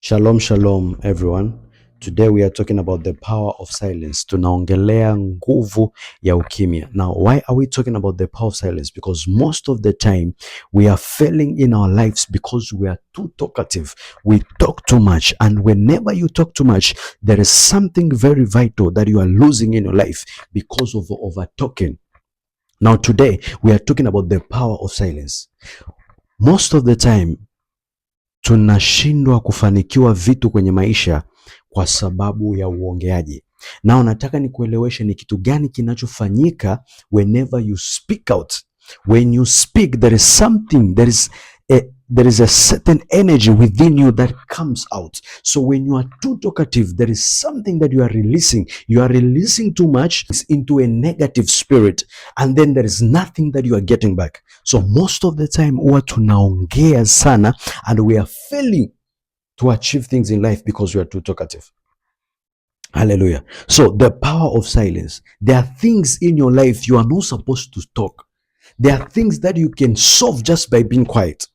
Shalom, shalom, everyone. Today we are talking about the power of silence. Tunaongelea nguvu ya ukimya. Now, why are we talking about the power of silence? Because most of the time we are failing in our lives because we are too talkative. We talk too much. And whenever you talk too much, there is something very vital that you are losing in your life because of over talking. Now, today we are talking about the power of silence. Most of the time, tunashindwa kufanikiwa vitu kwenye maisha kwa sababu ya uongeaji. Na nataka nikueleweshe ni kitu gani kinachofanyika whenever you speak out. When you speak, there is something, there is a certain energy within you that comes out. So when you are too talkative, there is something that you are releasing. You are releasing too much into a negative spirit, and then there is nothing that you are getting back. So most of the time huwa tunaongea sana and we are failing to achieve things in life because we are too talkative. Hallelujah. So the power of silence. There are things in your life you are not supposed to talk. There are things that you can solve just by being quiet.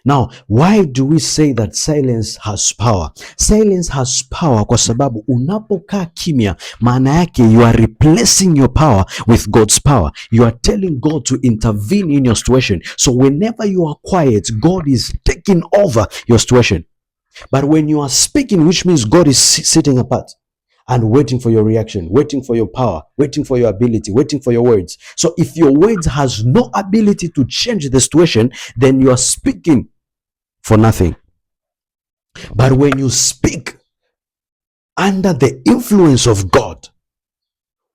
Now, why do we say that silence has power? Silence has power kwa sababu unapokaa kimya, maana yake you are replacing your power with God's power. You are telling God to intervene in your situation. So whenever you are quiet, God is taking over your situation. But when you are speaking, which means God is sitting apart and waiting for your reaction, waiting for your power, waiting for your ability, waiting for your words. So if your words has no ability to change the situation, then you are speaking for nothing. But when you speak under the influence of God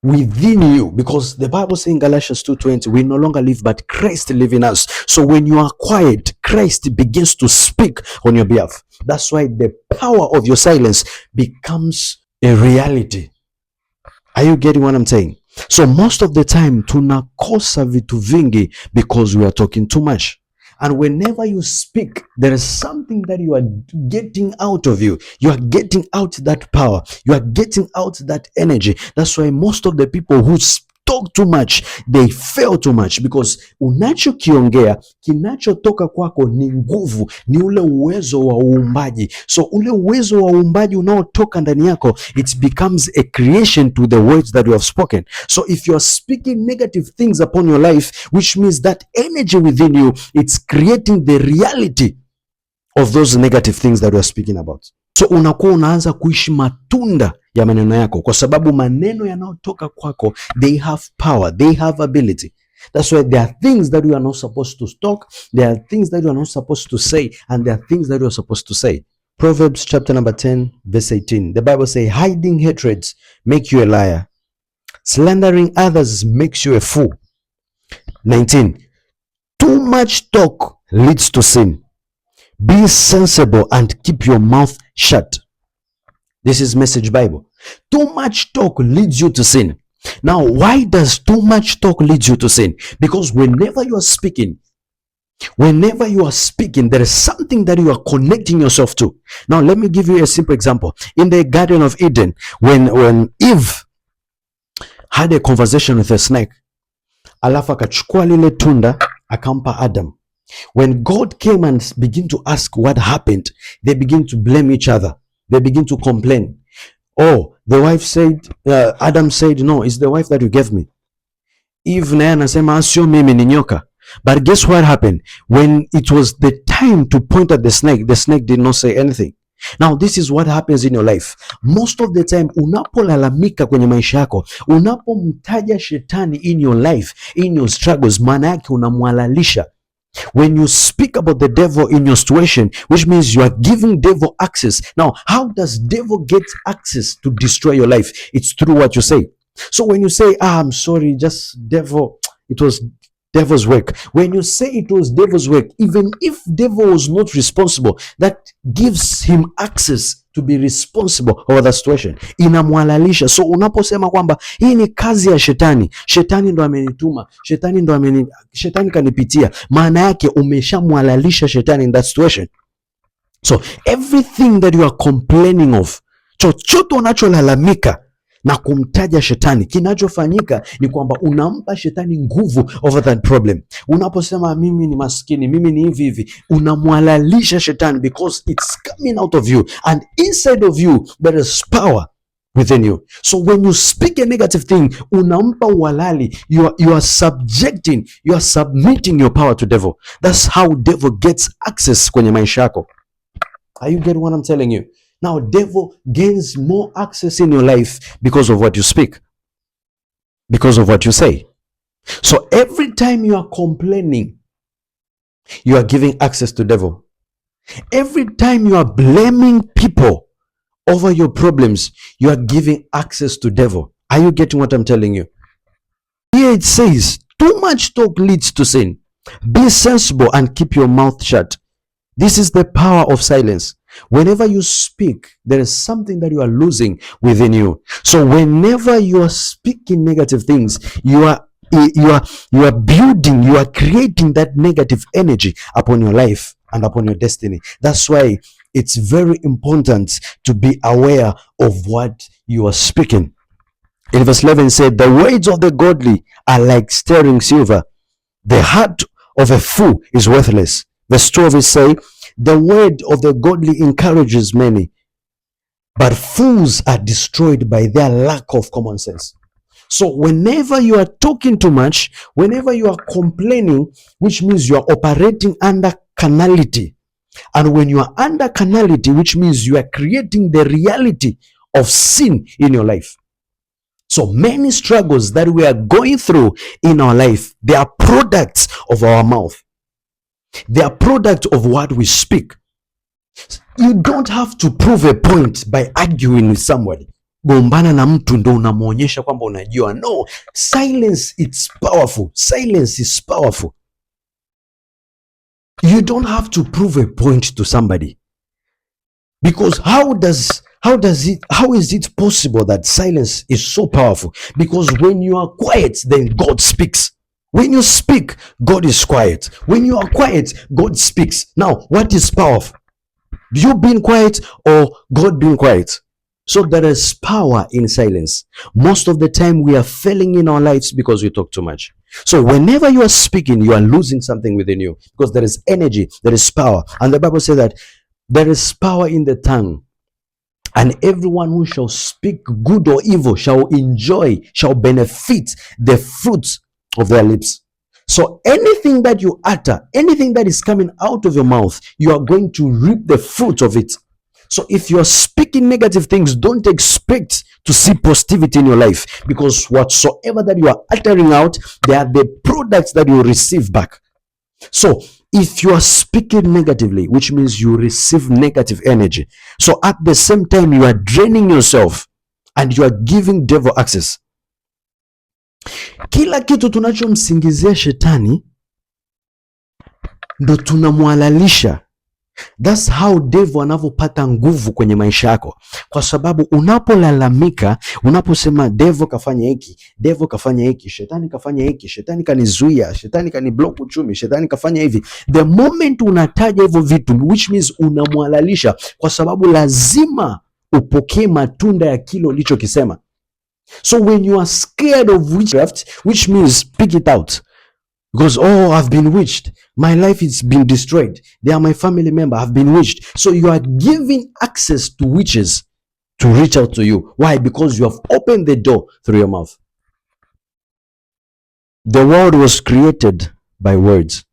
within you, because the Bible says in Galatians 2:20, we no longer live, but Christ lives in us. So when you are quiet, Christ begins to speak on your behalf. That's why the power of your silence becomes a reality. Are you getting what I'm saying? So most of the time tunakosa vitu vingi because we are talking too much. And whenever you speak, there is something that you are getting out of you. You are getting out that power. You are getting out that energy. That's why most of the people who talk too much, they fail too much, because unachokiongea kinachotoka kwako ni nguvu, ni ule uwezo wa uumbaji. So ule uwezo wa uumbaji unaotoka ndani yako, it becomes a creation to the words that you have spoken. So if you are speaking negative things upon your life, which means that energy within you, it's creating the reality of those negative things that we are speaking about. So unakuwa unaanza kuishi matunda ya maneno yako, kwa sababu maneno yanayotoka kwako, they have power, they have ability. That's why there are things that you are not supposed to talk, there are things that you are not supposed to say, and there are things that you are supposed to say. Proverbs chapter number 10 verse 18, the Bible says, hiding hatreds make you a liar, slandering others makes you a fool. 19, too much talk leads to sin. Be sensible and keep your mouth shut. This is Message Bible. Too much talk leads you to sin. Now, why does too much talk lead you to sin? Because whenever you are speaking, there is something that you are connecting yourself to. Now, let me give you a simple example. In the Garden of Eden, when Eve had a conversation with a snake, alafu akachukua lile tunda akampa Adam. When God came and began to ask what happened, they begin to blame each other. They begin to complain. Oh, the wife said, Adam said, no, it's the wife that you gave me. Eve naye anasema sio mimi, ni nyoka. But guess what happened? When it was the time to point at the snake did not say anything. Now, this is what happens in your life. Most of the time, unapolalamika kwenye maisha yako, unapomtaja shetani in your life, in your struggles, maana yake unamwalalisha. When you speak about the devil in your situation, which means you are giving devil access. Now, how does devil get access to destroy your life? It's through what you say. So when you say, I'm sorry, just devil, it was devil's work. When you say it was devil's work, even if devil was not responsible, that gives him access to be responsible over the situation. Inamwalalisha. So unaposema kwamba hii ni kazi ya shetani, shetani ndo amenituma, shetani kanipitia, maana yake umeshamwalalisha shetani in that situation. So everything that you are complaining of, chochote unacholalamika na kumtaja shetani, kinachofanyika ni kwamba unampa shetani nguvu over that problem. Unaposema mimi ni maskini, mimi ni hivi hivi, unamwalalisha shetani because it's coming out of you, and inside of you there is power within you. So when you speak a negative thing, unampa uhalali, you are submitting your power to devil. That's how devil gets access kwenye maisha yako. Are you getting what I'm telling you? Now, devil gains more access in your life because of what you speak, because of what you say. So every time you are complaining, you are giving access to devil. Every time you are blaming people over your problems, you are giving access to devil. Are you getting what I'm telling you? Here it says, too much talk leads to sin. Be sensible and keep your mouth shut. This is the power of silence. Whenever you speak, there is something that you are losing within you. So whenever you are speaking negative things, you are building, you are creating that negative energy upon your life and upon your destiny. That's why it's very important to be aware of what you are speaking. In verse 11 said, the words of the godly are like sterling silver. The heart of a fool is worthless. Verse 12 is say, the word of the godly encourages many, but fools are destroyed by their lack of common sense. So whenever you are talking too much, whenever you are complaining, which means you are operating under carnality. And when you are under carnality, which means you are creating the reality of sin in your life. So many struggles that we are going through in our life, they are products of our mouth. They are product of what we speak. You don't have to prove a point by arguing with somebody. Gombana na mtu ndo unamuonyesha kwamba unajua. No, silence, it's powerful. Silence is powerful. You don't have to prove a point to somebody. Because how is it possible that silence is so powerful? Because when you are quiet, then God speaks. When you speak, God is quiet. When you are quiet, God speaks. Now, what is powerful? You being quiet or God being quiet? So there is power in silence. Most of the time we are failing in our lives because we talk too much. So whenever you are speaking, you are losing something within you because there is energy, there is power. And the Bible says that there is power in the tongue. And everyone who shall speak good or evil shall benefit the fruits of their lips. So anything that you utter, anything that is coming out of your mouth, you are going to reap the fruit of it. So if you are speaking negative things, don't expect to see positivity in your life, because whatsoever that you are uttering out, they are the products that you receive back. So if you are speaking negatively, which means you receive negative energy, so at the same time you are draining yourself and you are giving devil access. Kila kitu tunachomsingizia shetani ndo tunamwalalisha. That's how devil anavyopata nguvu kwenye maisha yako, kwa sababu unapolalamika, unaposema devil kafanya hiki, devil kafanya hiki, shetani kafanya hiki, shetani kanizuia, shetani kaniblock uchumi, shetani kafanya hivi, the moment unataja hivyo vitu, which means unamwalalisha, kwa sababu lazima upokee matunda ya kile ulichokisema. So when you are scared of witchcraft, which means pick it out. Because, oh, I've been witched. My life is been destroyed. They are my family member. I've been witched. So you are giving access to witches to reach out to you. Why? Because you have opened the door through your mouth. The world was created by words.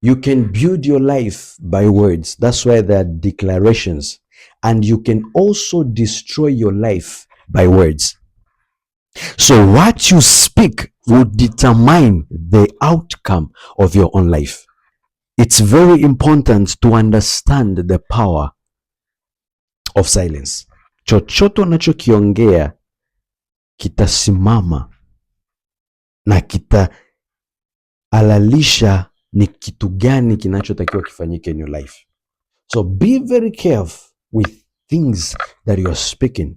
You can build your life by words. That's why there are declarations. And you can also destroy your life by words. So what you speak will determine the outcome of your own life. It's very important to understand the power of silence. Chochote unachokiongea kitasimama na kitahalalisha ni kitu gani kinachotakiwa kifanyike in your life. So be very careful with things that you are speaking.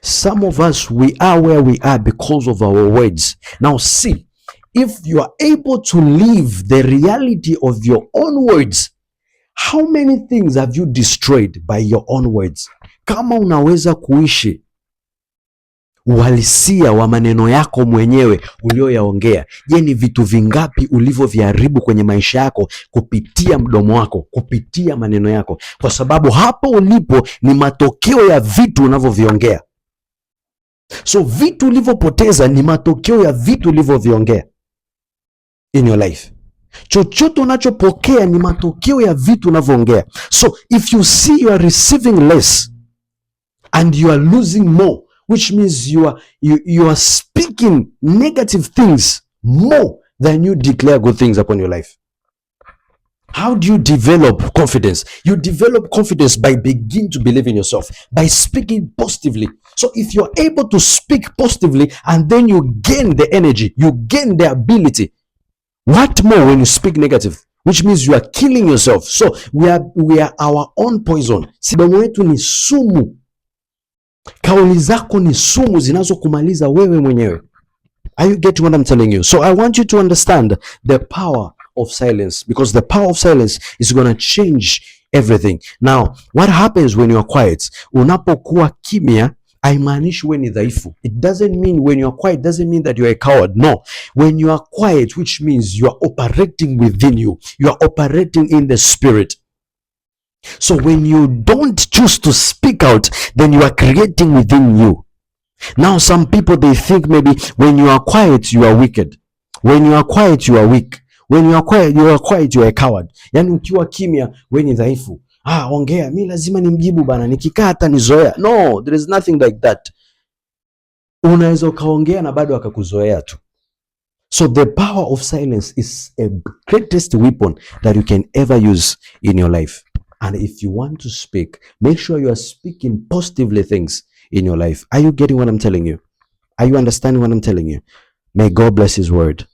Some of us, we are where we are because of our words. Now see, if you are able to live the reality of your own words, how many things have you destroyed by your own words? Kama unaweza kuishi uhalisia wa maneno yako mwenyewe ulioyaongea. Je, ni vitu vingapi ulivyoviharibu kwenye maisha yako kupitia mdomo wako, kupitia maneno yako? Kwa sababu hapo ulipo ni matokeo ya vitu unavyoviongea. So vitu ulivyopoteza ni matokeo ya vitu ulivyoviongea in your life. Chochote unachopokea ni matokeo ya vitu unavyoongea. So if you see you are receiving less and you are losing more, which means you are speaking negative things more than you declare good things upon your life. How do you develop confidence? You develop confidence by beginning to believe in yourself, by speaking positively. So if you're able to speak positively and then you gain the energy, you gain the ability, what more when you speak negative? Which means you are killing yourself. So we are our own poison. Sidomo wetu ni sumu. Kauli zako ni sumu zinazokumaliza wewe mwenyewe. Are you getting what I'm telling you? So I want you to understand the power of silence, because the power of silence is going to change everything. Now, what happens when you are quiet? Unapokuwa kimya haimaanishi wewe ni dhaifu. It doesn't mean when you are quiet doesn't mean that you are a coward. No. When you are quiet, which means you are operating within you. You are operating in the spirit. So when you don't choose to speak out, then you are creating within you. Now some people, they think maybe when you are quiet you are wicked. When you are quiet you are weak. When you are quiet you are a coward. Yani ukiwa kimya wewe ni dhaifu. Ongea, mi lazima nimjibu bana, nikikaa hata nizoea. No, there is nothing like that. Unaweza ukaongea na bado akakuzoea tu. So the power of silence is a greatest weapon that you can ever use in your life. And if you want to speak, make sure you are speaking positively things in your life. Are you getting what I'm telling you? Are you understanding what I'm telling you? May God bless His word.